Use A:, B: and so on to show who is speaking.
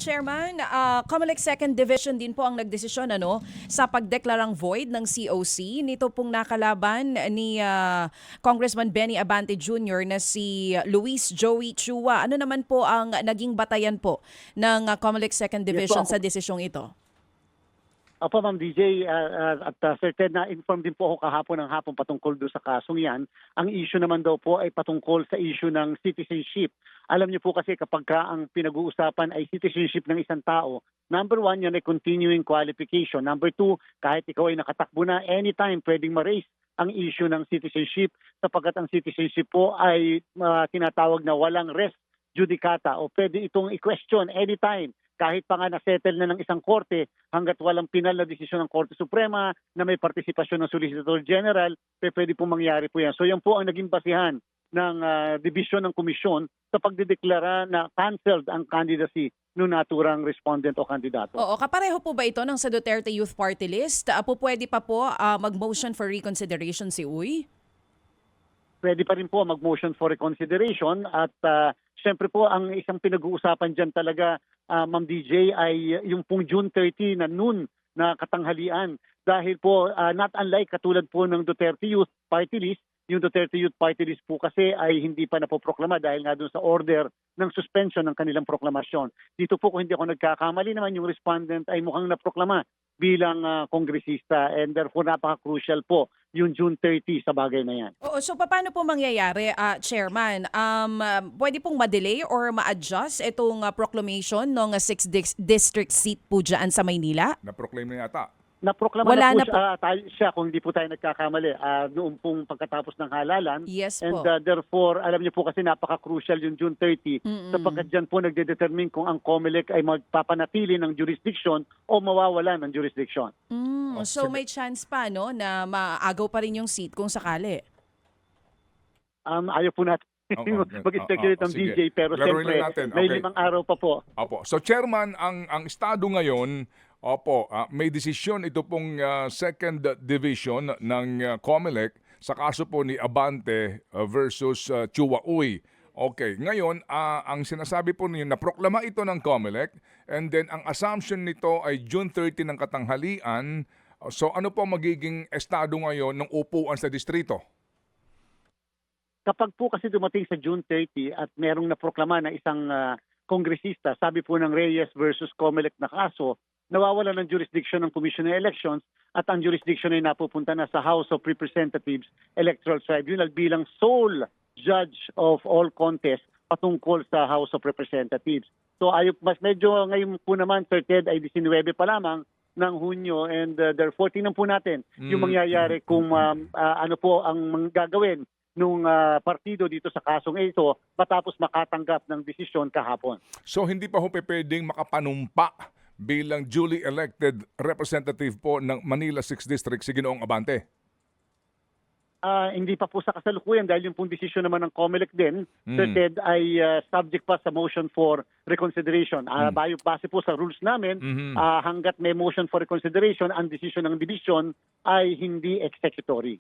A: Chairman, COMELEC Second Division din po ang nagdesisyon sa pagdeklarang void ng COC. Nito pong nakalaban ni Congressman Benny Abante Jr. na si Luis Joey Chua. Ano naman po ang naging batayan po ng COMELEC Second Division sa desisyong ito?
B: Opo, Ma'am DJ, at Sir Ted, na-inform din po ako kahapon ng hapon patungkol doon sa kasong yan. Ang issue naman daw po ay patungkol sa issue ng citizenship. Alam niyo po kasi kapag ang pinag-uusapan ay citizenship ng isang tao, number one, yan ay continuing qualification. Number two, kahit ikaw ay nakatakbo na, anytime pwedeng ma-raise ang issue ng citizenship sapagkat ang citizenship po ay tinatawag na walang res judicata o pwede itong i-question anytime. Kahit pa nga na-settle na ng isang korte hanggat walang pinal na desisyon ng Korte Suprema na may partisipasyon ng Solicitor General, pwede pong mangyari po yan. So yan po ang naging basihan ng division ng komisyon sa pagdedeklara na canceled ang candidacy ng naturang respondent o kandidato.
A: Oo, kapareho po ba ito ng sa Duterte Youth Party List? Pwede pa po mag-motion for reconsideration si Uy?
B: Pwede pa rin po mag-motion for reconsideration at siyempre po ang isang pinag-uusapan dyan talaga, Ma'am DJ, ay yung pong June 30 na noon na katanghalian. Dahil po not unlike katulad po ng Duterte Youth Party List, yung Duterte Youth Party List po kasi ay hindi pa napoproklama dahil nga doon sa order ng suspension ng kanilang proklamasyon. Dito po kung hindi ako nagkakamali naman yung respondent ay mukhang naproklama bilang kongresista and therefore napaka-crucial po yung June 30 sa bagay na yan.
A: Oo, so paano po mangyayari, Chairman? Pwede pong ma-delay or ma-adjust itong proclamation ng 6th District seat po dyan sa Maynila?
C: Na-proclaim na yata.
B: Naproklama
A: Wala
B: na
A: na
B: po siya kung hindi po tayo nagkakamali noong pong pagkatapos ng halalan.
A: Yes
B: and
A: po.
B: Therefore, alam niyo po kasi napaka-crucial yung June 30 sapagkat dyan po nagdedetermine kung ang COMELEC ay magpapanatili ng jurisdiction o mawawala ng jurisdiction.
A: So may chance pa na maagaw pa rin yung seat kung sakali?
B: Ayaw po natin mag-speculate ng
C: sige.
B: DJ pero
C: Laruin
B: siyempre
C: lang natin.
B: may
C: Okay.
B: 5 araw pa po.
C: Opo. So Chairman, ang estado ngayon, may desisyon ito pong second division ng COMELEC sa kaso po ni Abante versus Chua Uy. Okay, ngayon ang sinasabi po niyo naproklama ito ng COMELEC and then ang assumption nito ay June 30 ng katanghalian. So ano po magiging estado ngayon ng upuan sa distrito?
B: Kapag po kasi dumating sa June 30 at merong naproklama na isang kongresista, sabi po ng Reyes versus COMELEC na kaso, nawawala ng jurisdiction ng Commission on Elections at ang jurisdiction ay napupunta na sa House of Representatives Electoral Tribunal bilang sole judge of all contests patungkol sa House of Representatives. So mas medyo ngayon po naman, Sir Ted, ay 19 pa lamang ng Hunyo and therefore tingnan po natin yung mangyayari kung ano po ang gagawin nung partido dito sa kasong ito matapos makatanggap ng desisyon kahapon.
C: So hindi pa ho pwedeng makapanumpa bilang duly elected representative po ng Manila 6th District si Ginoong Abante?
B: Hindi pa po sa kasalukuyan dahil yung pong desisyon naman ng COMELEC din, Sir Ted, ay subject pa sa motion for reconsideration. Base po sa rules namin, hanggat may motion for reconsideration, ang desisyon ng division ay hindi executory.